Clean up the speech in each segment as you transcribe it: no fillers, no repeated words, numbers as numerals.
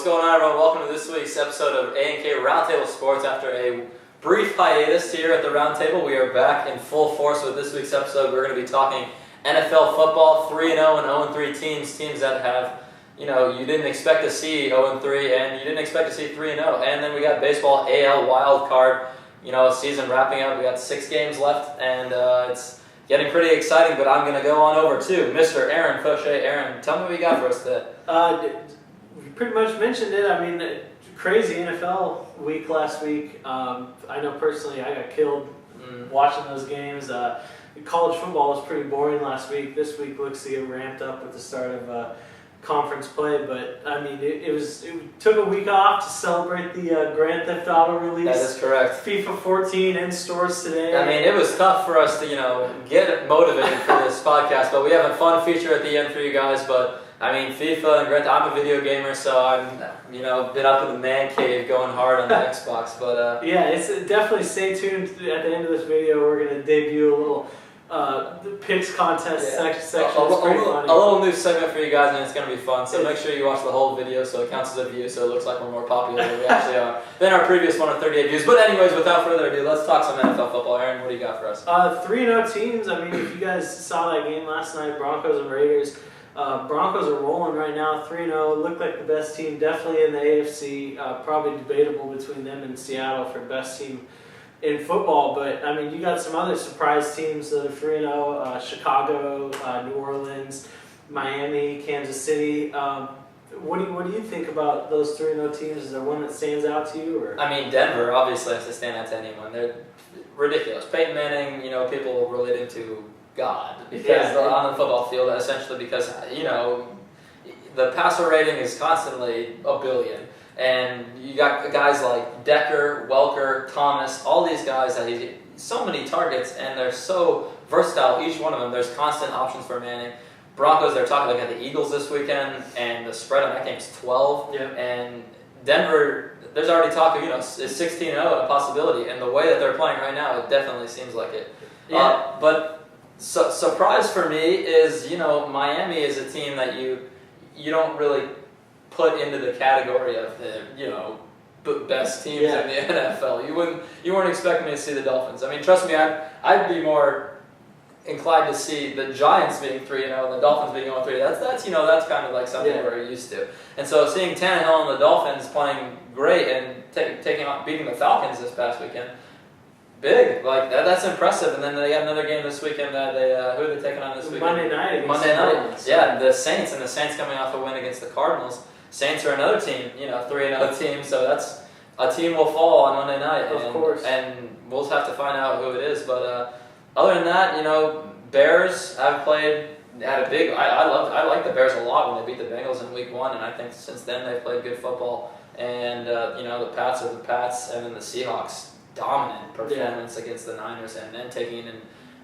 What's going on, everyone? Welcome to this week's episode of A&K Roundtable Sports. After a brief hiatus here at the Roundtable, we are back in full force with this week's episode. We're going to be talking NFL football, 3-0 and 0-3 teams that have, you didn't expect to see 0-3 and you didn't expect to see 3-0. And then we got baseball AL wild card, season wrapping up. We got 6 games left, and it's getting pretty exciting. But I'm going to go on over to Mr. Aaron Fauché. Aaron, tell me what you got for us today. We pretty much mentioned it. I mean, crazy NFL week last week. I know personally I got killed watching those games. College football was pretty boring last week. This week looks to get ramped up with the start of conference play. But I mean, it took a week off to celebrate the Grand Theft Auto release. That is correct. FIFA 14 in stores today. I mean, it was tough for us to, get motivated for this podcast, but we have a fun feature at the end for you guys. But I mean, FIFA and Grand Theft, I'm a video gamer, so I'm, been up in the man cave going hard on the Xbox. But yeah, it's definitely stay tuned. At the end of this video, we're going to debut a little the picks contest section. A little new segment for you guys, and it's going to be fun. So make sure you watch the whole video so it counts as a view, so it looks like we're more popular than we actually are than our previous one of 38 views. But anyways, without further ado, let's talk some NFL football. Aaron, what do you got for us? 3-0 teams. I mean, if you guys saw that game last night, Broncos and Raiders. Broncos are rolling right now, 3-0. Look like the best team, definitely in the AFC. Probably debatable between them and Seattle for best team in football. But I mean, you got some other surprise teams that are 3-0: Chicago, New Orleans, Miami, Kansas City. What do you think about those 3-0 teams? Is there one that stands out to you? Or? I mean, Denver obviously has to stand out to anyone. They're ridiculous. Peyton Manning, people relate him to God because on the football field, essentially because the passer rating is constantly 1 billion, and you got guys like Decker, Welker, Thomas, all these guys that he's so many targets, and they're so versatile. Each one of them, there's constant options for Manning. Broncos, they're talking like at the Eagles this weekend, and the spread on that game is 12. Yeah. And Denver, there's already talk of is 16-0 a possibility, and the way that they're playing right now, it definitely seems like it. Yeah. But So surprise for me is, Miami is a team that you don't really put into the category of the, best teams in the NFL. You weren't expecting me to see the Dolphins. I mean, trust me, I'd be more inclined to see the Giants being 3-0 and the Dolphins being 0-3. That's kind of like something we're used to. And so seeing Tannehill and the Dolphins playing great and beating the Falcons this past weekend. Big, that's impressive. And then they got another game this weekend that who are they taking on this weekend? Monday night. Yeah, the Saints, and the Saints coming off a win against the Cardinals. Saints are another team, 3-0 team, so that's a team will fall on Monday night. Of course. And we'll have to find out who it is. But other than that, Bears have played had a big. I like the Bears a lot when they beat the Bengals in Week 1, and I think since then they've played good football. And the Pats are the Pats, and then the Seahawks. Dominant performance against the Niners, and then taking it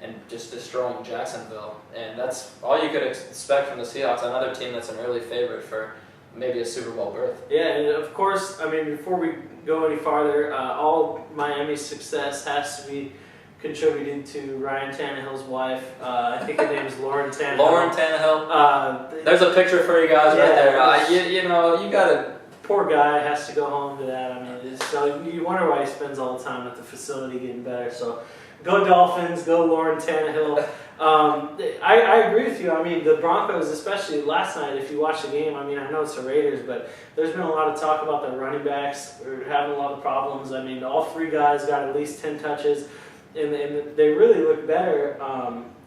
and just destroying Jacksonville. And that's all you could expect from the Seahawks, another team that's an early favorite for maybe a Super Bowl berth. Yeah, and of course, I mean, before we go any farther, all Miami's success has to be contributed to Ryan Tannehill's wife. I think her name is Lauren Tannehill. Lauren Tannehill. There's a picture for you guys right there. You got to... Poor guy has to go home to that. I mean, so you wonder why he spends all the time at the facility getting better. So, go Dolphins, go Lauren Tannehill. I agree with you. I mean, the Broncos, especially last night, if you watch the game, I mean, I know it's the Raiders, but there's been a lot of talk about the running backs are having a lot of problems. I mean, all 3 guys got at least 10 touches, and they really look better.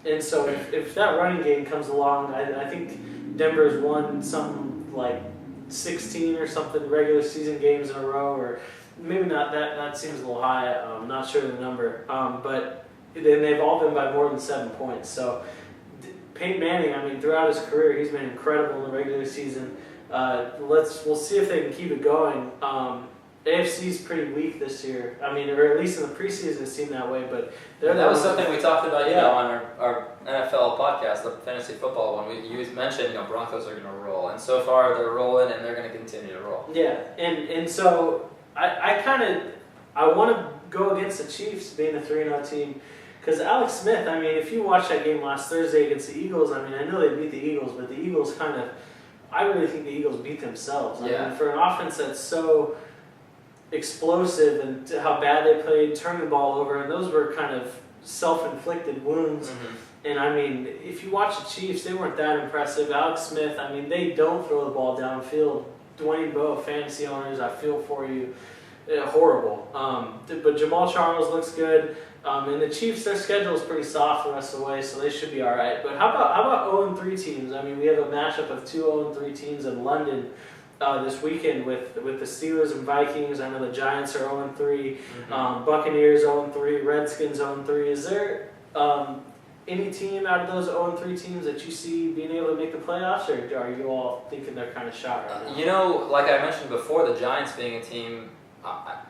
And so if that running game comes along, I think Denver's won some, 16 or something regular season games in a row, or maybe not. That seems a little high. I'm not sure the number, but then they've all been by more than 7 points. So Peyton Manning, I mean, throughout his career, he's been incredible in the regular season. We'll see if they can keep it going. AFC's pretty weak this year. I mean, or at least in the preseason it seemed that way, but that was something we talked about, on our NFL podcast, the fantasy football one. You mentioned, Broncos are going to roll, and so far they're rolling, and they're going to continue to roll. Yeah, and so I want to go against the Chiefs being a 3-0 team, because Alex Smith, I mean, if you watch that game last Thursday against the Eagles, I mean, I know they beat the Eagles, but the Eagles kind of I really think the Eagles beat themselves. I Yeah. mean, for an offense that's so explosive and how bad they played, turning the ball over, and those were kind of self-inflicted wounds. And I mean, if you watch the Chiefs, they weren't that impressive. Alex Smith, I mean, they don't throw the ball downfield. Dwayne Bowe, fantasy owners, I feel for you. Horrible. But Jamal Charles looks good. And the Chiefs, their schedule is pretty soft the rest of the way, so they should be all right. But how about 0-3 teams? I mean, we have a matchup of two 0-3 teams in London this weekend with the Steelers and Vikings. I know the Giants are 0-3, Buccaneers 0-3, Redskins 0-3. Is there any team out of those 0-3 teams that you see being able to make the playoffs, or are you all thinking they're kind of shot right now? You know, like I mentioned before, the Giants being a team,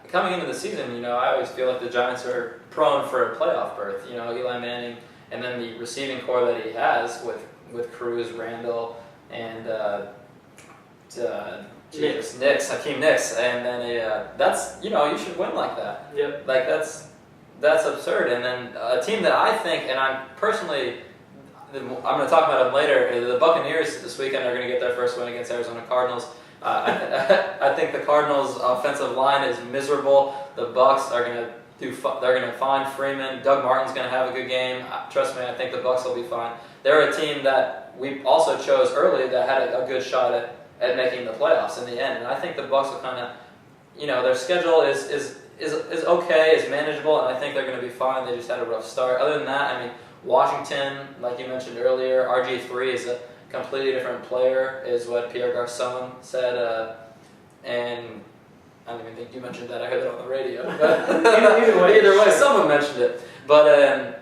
coming into the season, you know, I always feel like the Giants are prone for a playoff berth. You know, Eli Manning, and then the receiving core that he has with Cruz, Randall, and Hakeem Nicks, and then that's, you know, you should win like that. Yep. Like that's absurd. And then a team that I think, and I'm going to talk about them later, the Buccaneers this weekend are going to get their first win against Arizona Cardinals. I think the Cardinals' offensive line is miserable. The Bucs are going to they're going to find Freeman. Doug Martin's going to have a good game. Trust me, I think the Bucs will be fine. They're a team that we also chose early that had a good shot at making the playoffs in the end. And I think the Bucs will kind of, you know, their schedule is okay, is manageable, and I think they're going to be fine. They just had a rough start. Other than that, I mean, Washington, like you mentioned earlier, RG3 is a completely different player, is what Pierre Garçon said, and I don't even think you mentioned that. I heard that on the radio. Either way, someone mentioned it. But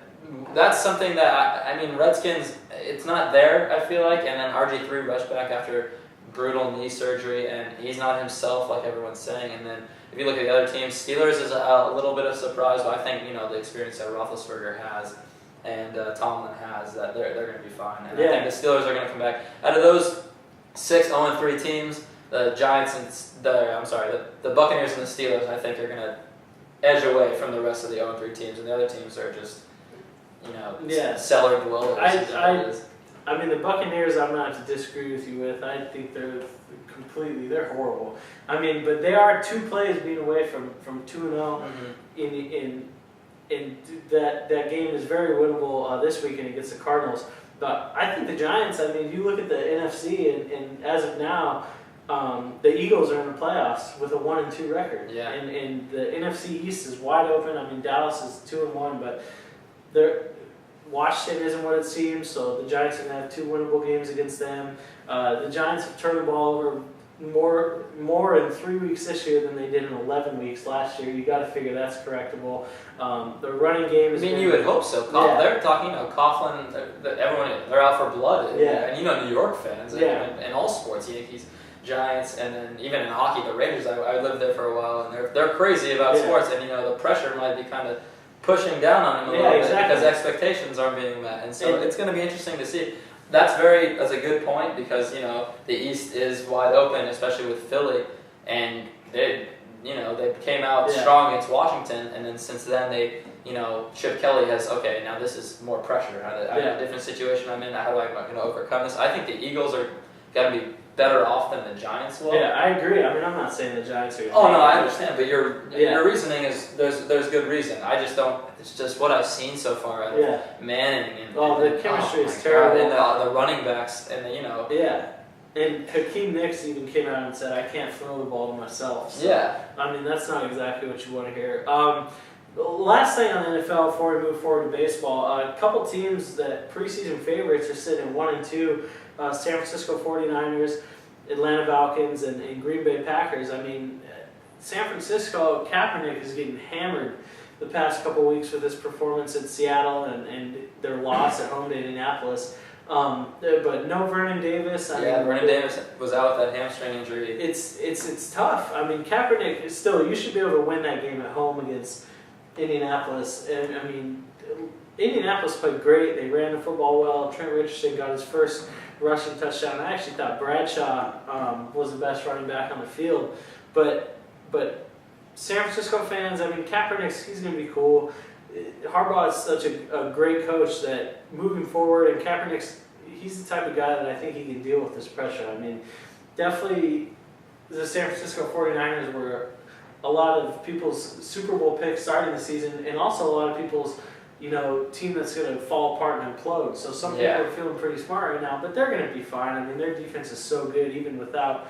that's something that, I mean, Redskins, it's not there, I feel like, and then RG3 rushed back after brutal knee surgery, and he's not himself like everyone's saying. And then if you look at the other teams, Steelers is a little bit of surprise, but I think, you know, the experience that Roethlisberger has and Tomlin has, that they're going to be fine. And I think the Steelers are going to come back. Out of those 6 0-3 teams, the Giants and the Buccaneers and the Steelers, I think, are going to edge away from the rest of the 0-3 teams, and the other teams are just, you know, cellar dwellers. I mean, the Buccaneers, I'm not to disagree with you with. I think they're horrible. I mean, but they are 2 plays being away from 2-0 in that game is very winnable this weekend against the Cardinals. But I think the Giants, I mean, you look at the NFC, and as of now, the Eagles are in the playoffs with a 1-2 record. Yeah. And the NFC East is wide open. I mean, Dallas is 2-1, but Washington isn't what it seems, so the Giants are going to have 2 winnable games against them. The Giants have turned the ball over more in 3 weeks this year than they did in 11 weeks last year. You got to figure that's correctable. The running game is. I mean, you would hope so. They're talking about Coughlin. They're out for blood. Yeah. And you know, New York fans. In all sports, Yankees, Giants, and then even in hockey, the Rangers. I lived there for a while, and they're crazy about sports. And you know, the pressure might be kind of pushing down on them a little bit because expectations aren't being met, and so it's going to be interesting to see. That's a good point, because you know the East is wide open, especially with Philly, and they came out strong against Washington, and then since then Chip Kelly has now this is more pressure. I have a different situation I'm in. How am I going to overcome this? I think the Eagles are going to be better off than the Giants will. Yeah, I agree. I mean, I'm not saying the Giants are. Oh no, I understand, but your reasoning is there's good reason. I just don't. It's just what I've seen so far out of Manning. The chemistry is terrible. God, and the running backs, and Yeah, and Hakeem Nicks even came out and said, "I can't throw the ball to myself." So, I mean, that's not exactly what you want to hear. Last thing on the NFL before we move forward to baseball, a couple teams that preseason favorites are sitting at 1-2. San Francisco 49ers, Atlanta Falcons, and Green Bay Packers. I mean, San Francisco, Kaepernick is getting hammered the past couple weeks with his performance in Seattle and their loss at home to Indianapolis. But no Vernon Davis. Vernon Davis was out with that hamstring injury. It's tough. I mean, Kaepernick, still, you should be able to win that game at home against Indianapolis. And, I mean, Indianapolis played great. They ran the football well. Trent Richardson got his first rushing touchdown. I actually thought Bradshaw was the best running back on the field. But San Francisco fans, I mean, he's going to be cool. Harbaugh is such a great coach that moving forward, and Kaepernick's, he's the type of guy that I think he can deal with this pressure. I mean, definitely the San Francisco 49ers were a lot of people's Super Bowl picks starting the season, and also a lot of people's, team that's going to fall apart and implode. So some people are feeling pretty smart right now, but they're going to be fine. I mean, their defense is so good, even without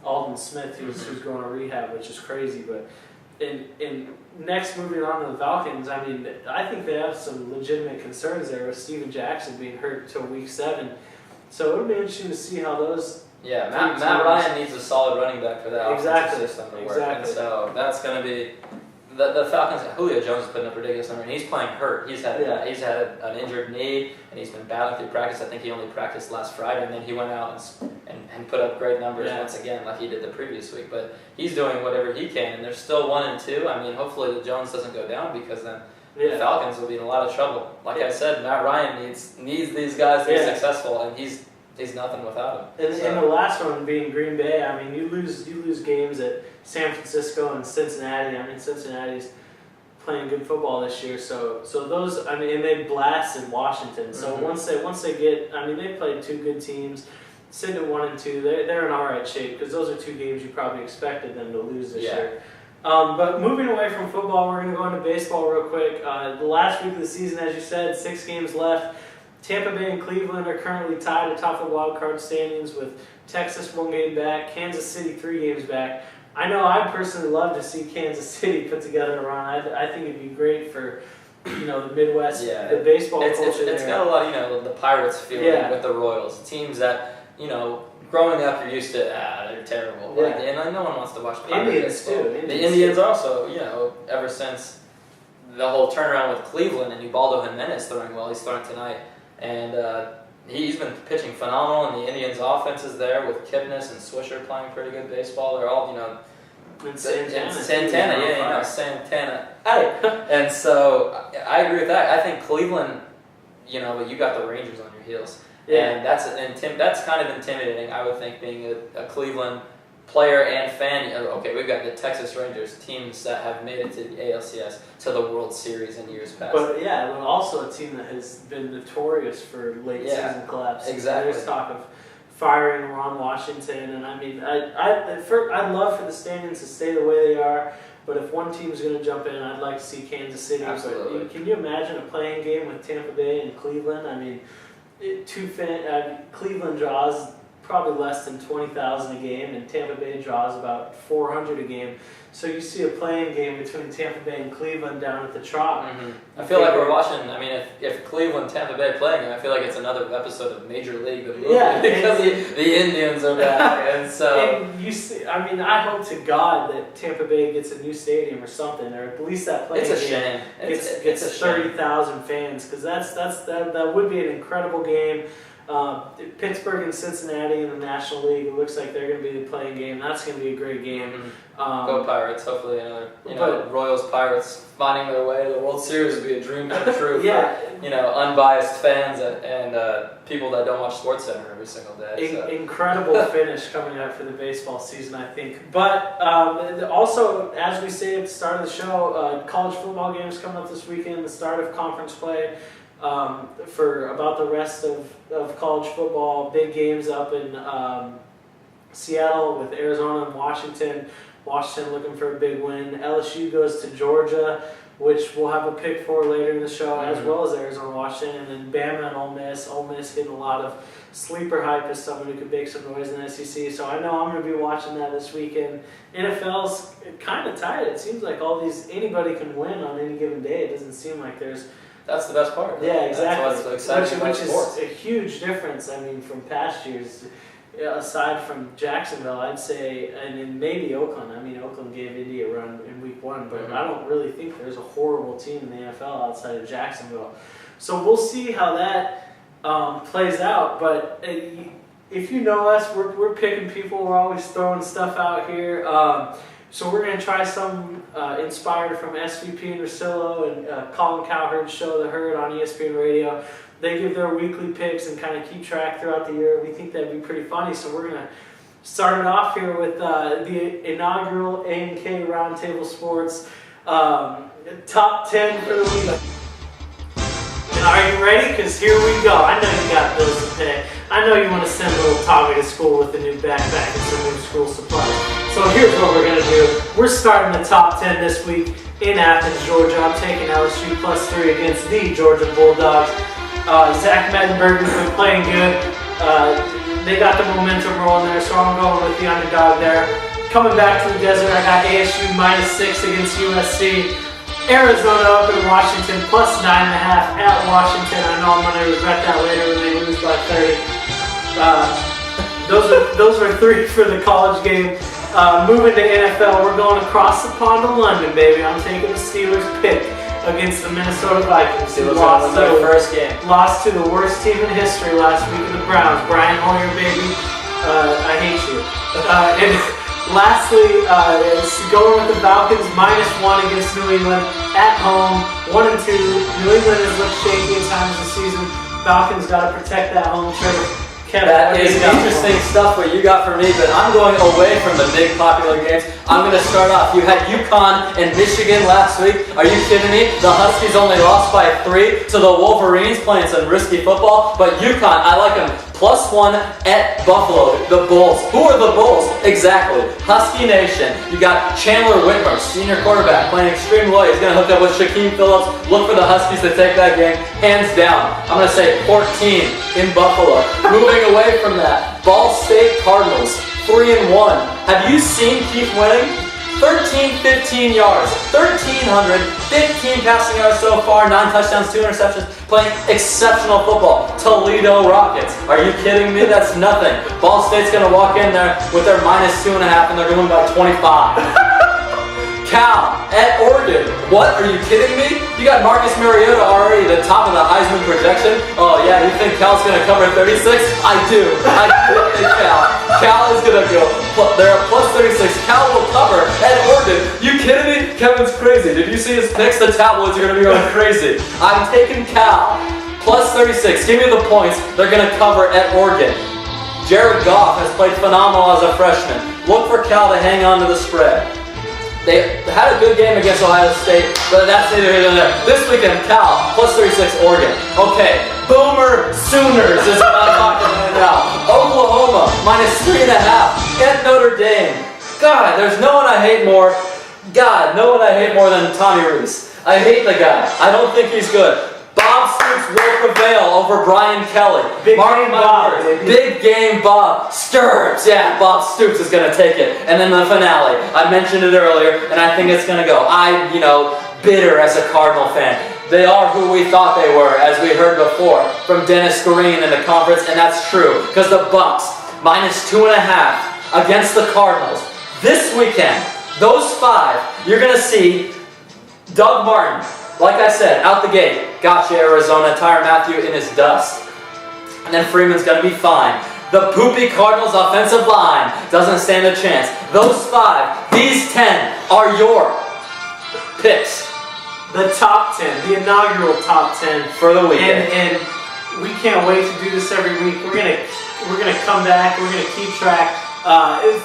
Aldon Smith, who's going to rehab, which is crazy. But in next, moving on to the Falcons, I mean, I think they have some legitimate concerns there with Steven Jackson being hurt until week 7. So it'll be interesting to see how those. Yeah, Matt Ryan needs a solid running back for that offensive system to work. And so that's going to be the Falcons. Julio Jones is putting up a ridiculous number, and he's playing hurt. He's had an injured knee, and he's been battling through practice. I think he only practiced last Friday, and then he went out and put up great numbers once again, like he did the previous week. But he's doing whatever he can, and they're still 1-2. I mean, hopefully the Jones doesn't go down, because then the Falcons will be in a lot of trouble. Like I said, Matt Ryan needs these guys to be successful, and he's nothing without him. And the last one being Green Bay, I mean, you lose games at San Francisco and Cincinnati. I mean, Cincinnati's playing good football this year, so those, I mean, and they blasted Washington. So once they get, I mean, they played 2 good teams, sitting at 1-2. They're in all right shape, because those are 2 games you probably expected them to lose this year. But moving away from football, we're going to go into baseball real quick. The last week of the season, as you said, 6 games left. Tampa Bay and Cleveland are currently tied atop the wild card standings, with Texas 1 game back, Kansas City 3 games back. I know I'd personally love to see Kansas City put together a run. I think it'd be great for the Midwest, the baseball culture there. It's got a lot, the Pirates feeling with the Royals, teams that growing up you're used to they're terrible, and no one wants to watch Pirates Indians baseball. too. The Indians also, ever since the whole turnaround with Cleveland and Ubaldo Jimenez throwing well, he's throwing tonight. And he's been pitching phenomenal, and the Indians' offense is there with Kipnis and Swisher playing pretty good baseball. They're all, and Santana. Santana. And so I agree with that. I think Cleveland, but you got the Rangers on your heels, and that's kind of intimidating. I would think, being a Cleveland player and fan. Okay, we've got the Texas Rangers, teams that have made it to the ALCS, to the World Series in years past. But also a team that has been notorious for late season collapses. Exactly. There's talk of firing Ron Washington, and I mean, I'd love for the standings to stay the way they are. But if one team's going to jump in, I'd like to see Kansas City. Absolutely. But can you imagine a playing game with Tampa Bay and Cleveland? I mean, Cleveland draws probably less than 20,000 a game, and Tampa Bay draws about 400 a game. So you see a playing game between Tampa Bay and Cleveland down at the Trop. I feel like we're watching. I mean, if Cleveland, Tampa Bay playing, I feel like it's another episode of Major League, the movie, because the Indians are back, and so. And you see, I mean, I hope to God that Tampa Bay gets a new stadium or something, or at least that playing game gets 30,000 fans, because that would be an incredible game. Pittsburgh and Cincinnati in the National League, it looks like they're going to be the playing game. That's going to be a great game. Go Pirates! Hopefully, Royals Pirates finding their way to the World Series would be a dream come true for unbiased fans and people that don't watch SportsCenter every single day. Incredible finish coming up for the baseball season, I think. But also, as we say at the start of the show, college football games coming up this weekend. The start of conference play. For about the rest of college football, big games up in Seattle with Arizona and Washington. Washington looking for a big win. LSU goes to Georgia, which we'll have a pick for later in the show, as well as Arizona, Washington, and then Bama and Ole Miss. Ole Miss getting a lot of sleeper hype as someone who could make some noise in the SEC. So I know I'm going to be watching that this weekend. NFL's kind of tight. It seems like anybody can win on any given day. It doesn't seem like there's. That's the best part. Yeah, exactly. That's what's so exciting which about sports. Is a huge difference. I mean, from past years, aside from Jacksonville, I'd say, and maybe Oakland. I mean, Oakland gave Indy a run in Week 1, but I don't really think there's a horrible team in the NFL outside of Jacksonville. So we'll see how that plays out. But if you know us, we're picking people. We're always throwing stuff out here. So we're going to try some inspired from SVP and Rosillo and Colin Cowherd's show, The Herd, on ESPN Radio. They give their weekly picks and kind of keep track throughout the year. We think that'd be pretty funny, so we're going to start it off here with the inaugural A&K Roundtable Sports top 10 for the week. And Are you ready? Because here we go. I know you got bills to pay. I know you want to send little Tommy to school with a new backpack and some new school supplies. So here's what we're going to do. We're starting the top 10 this week in Athens, Georgia. I'm taking LSU +3 against the Georgia Bulldogs. Zach Mettenberger's been playing good. They got the momentum rolling there, so I'm going with the underdog there. Coming back to the desert, I got ASU -6 against USC. Arizona up in Washington +9.5 at Washington. I know I'm going to regret that later when they lose by 30. Those are 3 for the college game. Moving to NFL, we're going across the pond to London, baby. I'm taking the Steelers pick against the Minnesota Vikings. Steelers lost their first game. Lost to the worst team in history last week in the Browns. Brian Hoyer, baby. I hate you. And lastly, it's going with the Falcons -1 against New England at home. 1-2. New England has looked shaky at times this season. Falcons got to protect that home turf. Kevin, that is interesting stuff what you got for me, but I'm going away from the big popular games. I'm going to start off. You had UConn and Michigan last week. Are you kidding me? The Huskies only lost by 3 to the Wolverines, playing some risky football. But UConn, I like them +1 at Buffalo. The Bulls. Who are the Bulls? Exactly. Husky Nation. You got Chandler Whitmer, senior quarterback, playing extreme low. He's going to hook up with Shaquem Phillips. Look for the Huskies to take that game hands down. I'm going to say 14 in Buffalo. Moving away from that, Ball State Cardinals, 3-1. Have you seen Keith winning? 15 yards, 1,315 passing yards so far, 9 touchdowns, 2 interceptions, playing exceptional football. Toledo Rockets. Are you kidding me? That's nothing. Ball State's going to walk in there with their -2.5 and they're going by 25. Cal at Oregon. What? Are you kidding me? You got Marcus Mariota already the top of the Heisman projection. Oh yeah, you think Cal's going to cover 36? I do. I do think Cal. Cal is going to go. They're at +36. Cal will cover at Oregon. You kidding me? Kevin's crazy. Did you see his picks? The tabloids are going to be going crazy. I'm taking Cal. +36. Give me the points. They're going to cover at Oregon. Jared Goff has played phenomenal as a freshman. Look for Cal to hang on to the spread. They had a good game against Ohio State, but that's neither here nor there. This weekend, Cal, +36 Oregon. Okay, Boomer Sooners is what I'm talking about now. Oklahoma, -3.5 at Notre Dame. God, there's no one I hate more. God, no one I hate more than Tommy Rees. I hate the guy. I don't think he's good. Bob Stoops will prevail over Brian Kelly. Big game Bob. Big game Bob. Sturps. Yeah, Bob Stoops is going to take it. And then the finale. I mentioned it earlier, and I think it's going to go. Bitter as a Cardinal fan. They are who we thought they were, as we heard before from Dennis Green in the conference, and that's true. Because the Bucks, -2.5 against the Cardinals. This weekend, those 5, you're going to see Doug Martin. Like I said, out the gate, gotcha Arizona, Tyrann Mathieu in his dust. And then Freeman's going to be fine. The poopy Cardinals offensive line doesn't stand a chance. Those 5, these 10 are your picks. The top 10, the inaugural top 10 for the weekend. And we can't wait to do this every week. We're gonna come back. We're gonna keep track.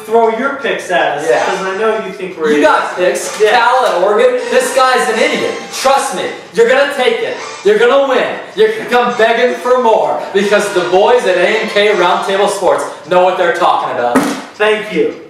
Throw your picks at us, because I know you think we're. You got picks. Yeah. Cal at Oregon. This guy's an idiot. Trust me. You're gonna take it. You're gonna win. You're gonna come begging for more because the boys at A&K Roundtable Sports know what they're talking about. Thank you.